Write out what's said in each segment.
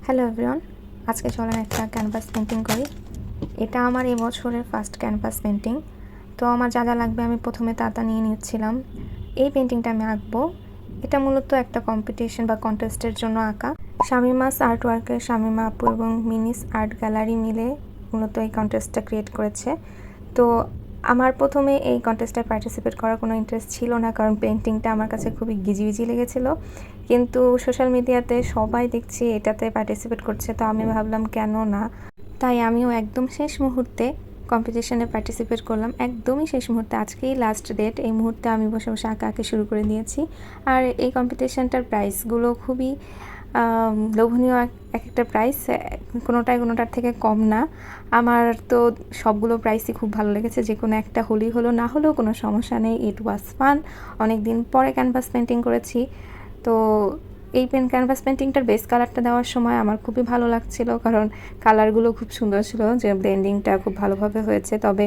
Hello everyone, আজকে চলেন একটা ক্যানভাস পেন্টিং করি। এটা আমার এই বছরের ফার্স্ট ক্যানভাস পেন্টিং। তো আমার যা যা লাগবে আমি প্রথমে তা নিয়ে নিচ্ছিলাম। এই পেন্টিংটা আমি আঁকবো। এটা মূলত একটা কম্পিটিশন বা কন্টেস্টের জন্য আঁকা। শামিমাস আর্ট ওয়ার্কের শামিমা আপু এবং মিনিস আর্ট গ্যালারি মিলে মূলত এই কন্টেস্টটা ক্রিয়েট করেছে। তো আমার প্রথমে এই কন্টেস্টে পার্টিসিপেট করার কোনো ইন্টারেস্ট ছিল না, কারণ পেন্টিংটা আমার কাছে খুবই গিজিবিজি লেগেছিলো। কিন্তু সোশ্যাল মিডিয়াতে সবাই দেখছি এটাতে পার্টিসিপেট করছে, তো আমি ভাবলাম কেন না। তাই আমিও একদম শেষ মুহূর্তে কম্পিটিশনে পার্টিসিপেট করলাম। একদমই শেষ মুহূর্তে, আজকেই লাস্ট ডেট। এই মুহূর্তে আমি বসে বসে আঁকা শুরু করে দিয়েছি। আর এই কম্পিটিশনটার প্রাইসগুলো খুবই লোভনীয়, এক একটা প্রাইস কোনোটার থেকে কম না। আমার তো সবগুলো প্রাইসই খুব ভালো লেগেছে, যে কোনো একটা হলেই হলো, না হলেও কোনো সমস্যা নেই। ইট ওয়াজ ফান। অনেক দিন পরে ক্যানভাস পেন্টিং করেছি। তো এই ক্যানভাস পেন্টিংটার বেস কালারটা দেওয়ার সময় আমার খুবই ভালো লাগছিল, কারণ কালারগুলো খুব সুন্দর ছিল, যে ব্লেন্ডিংটা খুব ভালোভাবে হয়েছে। তবে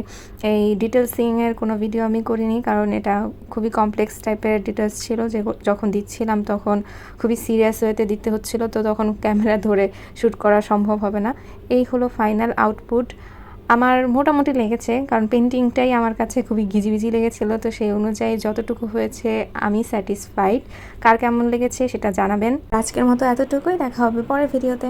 এই ডিটেলসিংয়ের কোনো ভিডিও আমি করিনি, কারণ এটা খুবই কমপ্লেক্স টাইপের ডিটেলস ছিল, যে যখন দিচ্ছিলাম তখন খুবই সিরিয়াস ওয়েতে দিতে হচ্ছিল, তো তখন ক্যামেরা ধরে শ্যুট করা সম্ভব হবে না। এই হলো ফাইনাল আউটপুট। আমার মোটামুটি লেগেছে, কারণ পেন্টিংটাই আমার কাছে খুবই গিজিবিজি লেগেছিলো, তো সেই অনুযায়ী যতটুকু হয়েছে আমি স্যাটিসফাইড। কার কেমন লেগেছে সেটা জানাবেন। আজকের মতো এতটুকুই, দেখা হবে পরের ভিডিওতে।